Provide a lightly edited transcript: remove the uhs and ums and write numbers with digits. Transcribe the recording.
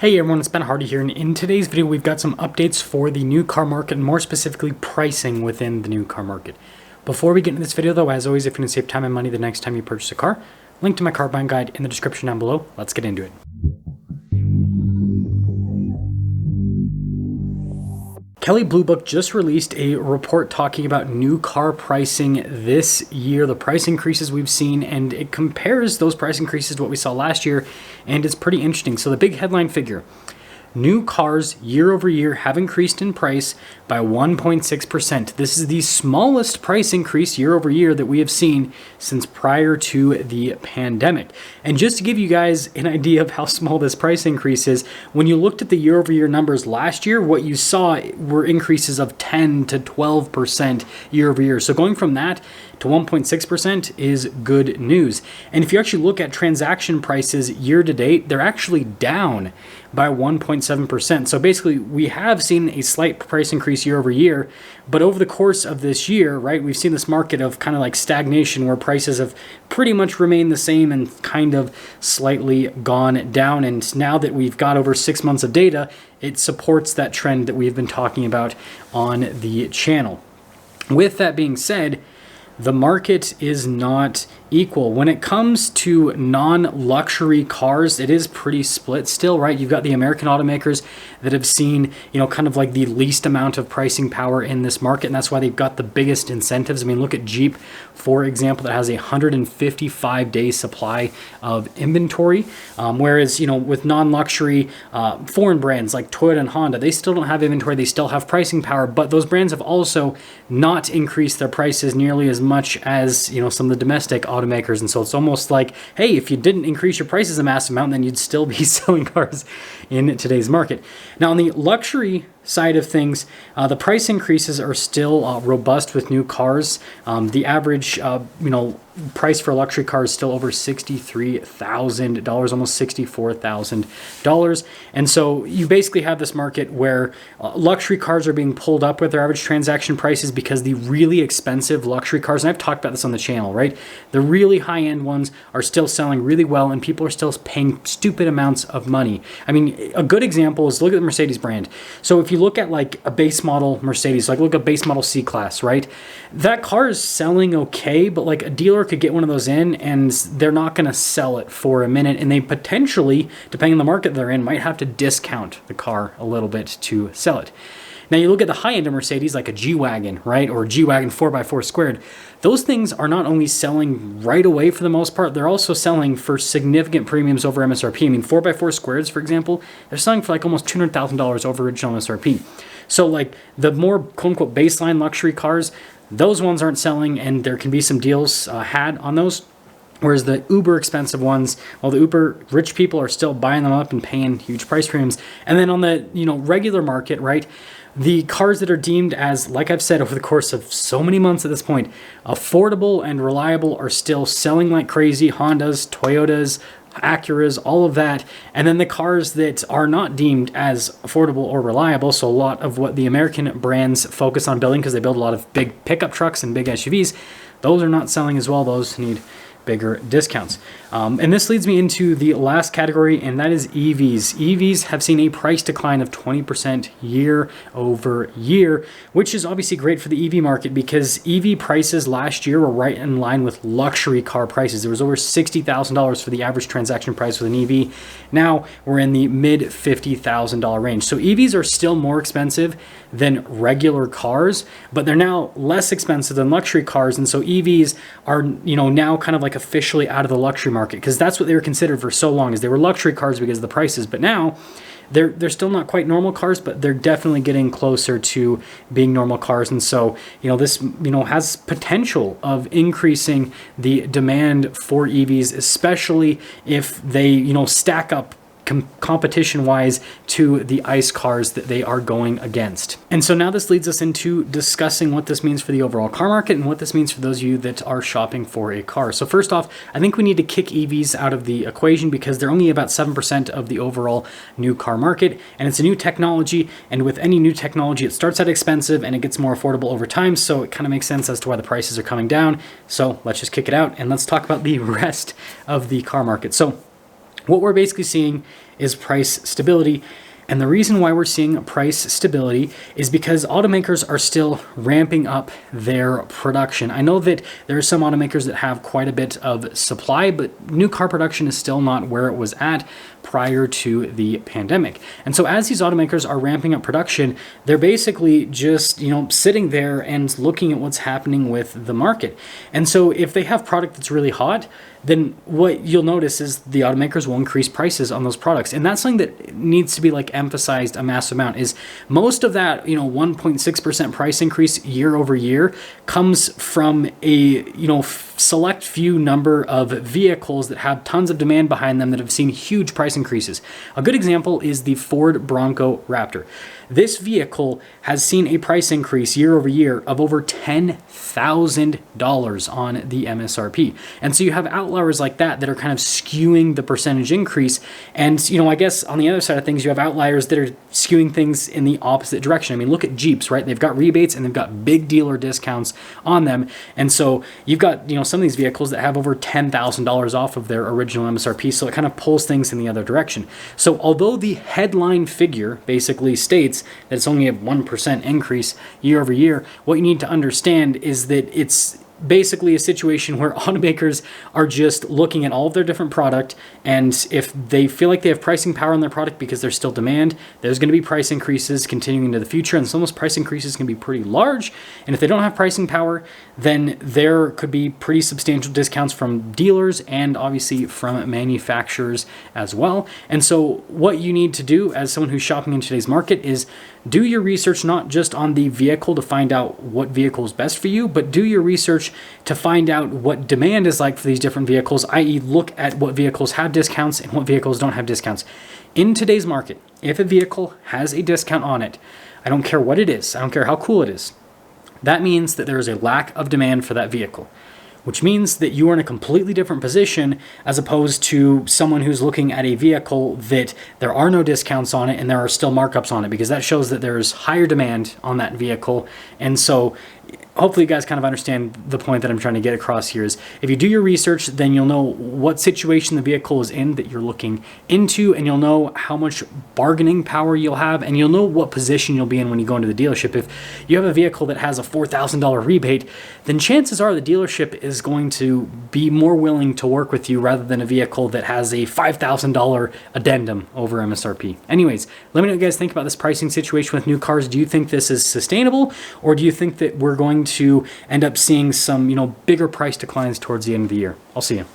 Hey everyone, it's Ben Hardy here, and in today's video we've got some updates for the new car market, and more specifically pricing within the new car market. Before we get into this video though, as always, if you want to save time and money the next time you purchase a car, link to my car buying guide in the description down below. Let's get into it. Kelley Blue Book just released a report talking about new car pricing this year, the price increases we've seen, and it compares those price increases to what we saw last year, and it's pretty interesting. So the big headline figure: new cars year over year have increased in price by 1.6%. This is the smallest price increase year over year that we have seen since prior to the pandemic. And just to give you guys an idea of how small this price increase is, when you looked at the year over year numbers last year, what you saw were increases of 10 to 12% year over year. So going from that to 1.6% is good news. And if you actually look at transaction prices year to date, they're actually down by 1.7%. So basically, we have seen a slight price increase year over year, but over the course of this year, right, we've seen this market of kind of like stagnation where prices have pretty much remained the same and kind of slightly gone down. And now that we've got over 6 months of data, it supports that trend that we've been talking about on the channel. With that being said, the market is not equal. When it comes to non-luxury cars, it is pretty split still, right? You've got the American automakers that have seen, kind of like the least amount of pricing power in this market, and that's why they've got the biggest incentives. I mean, look at Jeep, for example, that has a 155-day supply of inventory, whereas, with non-luxury foreign brands like Toyota and Honda, they still don't have inventory, they still have pricing power, but those brands have also not increased their prices nearly as much as, some of the domestic automakers. And so it's almost like, hey, if you didn't increase your prices a massive amount, then you'd still be selling cars in today's market. Now, on the luxury side of things, the price increases are still robust with new cars. The average, price for a luxury car is still over $63,000, almost $64,000. And so you basically have this market where luxury cars are being pulled up with their average transaction prices because the really expensive luxury cars, and I've talked about this on the channel, right? The really high-end ones are still selling really well, and people are still paying stupid amounts of money. I mean, a good example is look at the Mercedes brand. So if you look at like a base model Mercedes, like look at base model C-Class, right? That car is selling okay, but like a dealer could get one of those in and they're not going to sell it for a minute, and they potentially, depending on the market they're in, might have to discount the car a little bit to sell it. Now you look at the high end of Mercedes, like a G-Wagon, right? Or G-Wagon 4x4 squared. Those things are not only selling right away for the most part, they're also selling for significant premiums over MSRP. I mean, 4x4 squareds, for example, they're selling for like almost $200,000 over original MSRP. So like the more quote unquote baseline luxury cars, those ones aren't selling, and there can be some deals had on those. Whereas the uber expensive ones, well, the uber rich people are still buying them up and paying huge price premiums. And then on the regular market, right, the cars that are deemed as, like I've said over the course of so many months at this point, affordable and reliable are still selling like crazy. Hondas, Toyotas, Acuras, all of that. And then the cars that are not deemed as affordable or reliable, so a lot of what the American brands focus on building, because they build a lot of big pickup trucks and big SUVs, those are not selling as well. Those need bigger discounts. And this leads me into the last category, and that is EVs. EVs have seen a price decline of 20% year over year, which is obviously great for the EV market because EV prices last year were right in line with luxury car prices. There was over $60,000 for the average transaction price with an EV. Now we're in the mid $50,000 range. So EVs are still more expensive than regular cars, but they're now less expensive than luxury cars. And so EVs are, now kind of like officially out of the luxury market, because that's what they were considered for so long, is they were luxury cars because of the prices. But now they're still not quite normal cars, but they're definitely getting closer to being normal cars. And so, this, has potential of increasing the demand for EVs, especially if they, stack up competition-wise to the ICE cars that they are going against. And so now this leads us into discussing what this means for the overall car market and what this means for those of you that are shopping for a car. So first off, I think we need to kick EVs out of the equation because they're only about 7% of the overall new car market, and it's a new technology, and with any new technology, it starts out expensive and it gets more affordable over time, so it kind of makes sense as to why the prices are coming down. So let's just kick it out and let's talk about the rest of the car market. So what we're basically seeing is price stability. And the reason why we're seeing price stability is because automakers are still ramping up their production. I know that there are some automakers that have quite a bit of supply, but new car production is still not where it was at prior to the pandemic. And so as these automakers are ramping up production, they're basically just, sitting there and looking at what's happening with the market. And so if they have product that's really hot, then what you'll notice is the automakers will increase prices on those products. And that's something that needs to be emphasized a massive amount, is most of that, 1.6% price increase year over year comes from a, select few number of vehicles that have tons of demand behind them that have seen huge price increases. A good example is the Ford Bronco Raptor. This vehicle has seen a price increase year over year of over $10,000 on the MSRP. And so you have outliers like that are kind of skewing the percentage increase. And, I guess on the other side of things, you have outliers that are skewing things in the opposite direction. I mean, look at Jeeps, right? They've got rebates and they've got big dealer discounts on them. And so you've got, some of these vehicles that have over $10,000 off of their original MSRP. So it kind of pulls things in the other direction. So although the headline figure basically states that it's only a 1% increase year over year, what you need to understand is that it's basically a situation where automakers are just looking at all of their different product, and if they feel like they have pricing power on their product because there's still demand, there's going to be price increases continuing into the future, and some of those price increases can be pretty large. And if they don't have pricing power, then there could be pretty substantial discounts from dealers and obviously from manufacturers as well. And so what you need to do as someone who's shopping in today's market is do your research not just on the vehicle to find out what vehicle is best for you, but do your research to find out what demand is like for these different vehicles, i.e. look at what vehicles have discounts and what vehicles don't have discounts. In today's market, if a vehicle has a discount on it, I don't care what it is, I don't care how cool it is, that means that there is a lack of demand for that vehicle, which means that you are in a completely different position as opposed to someone who's looking at a vehicle that there are no discounts on it and there are still markups on it, because that shows that there's higher demand on that vehicle. And so hopefully you guys kind of understand the point that I'm trying to get across here is if you do your research, then you'll know what situation the vehicle is in that you're looking into, and you'll know how much bargaining power you'll have, and you'll know what position you'll be in when you go into the dealership. If you have a vehicle that has a $4,000 rebate, then chances are the dealership is going to be more willing to work with you rather than a vehicle that has a $5,000 addendum over MSRP. Anyways, let me know what you guys think about this pricing situation with new cars. Do you think this is sustainable, or do you think that we're going to end up seeing some, bigger price declines towards the end of the year? I'll see you.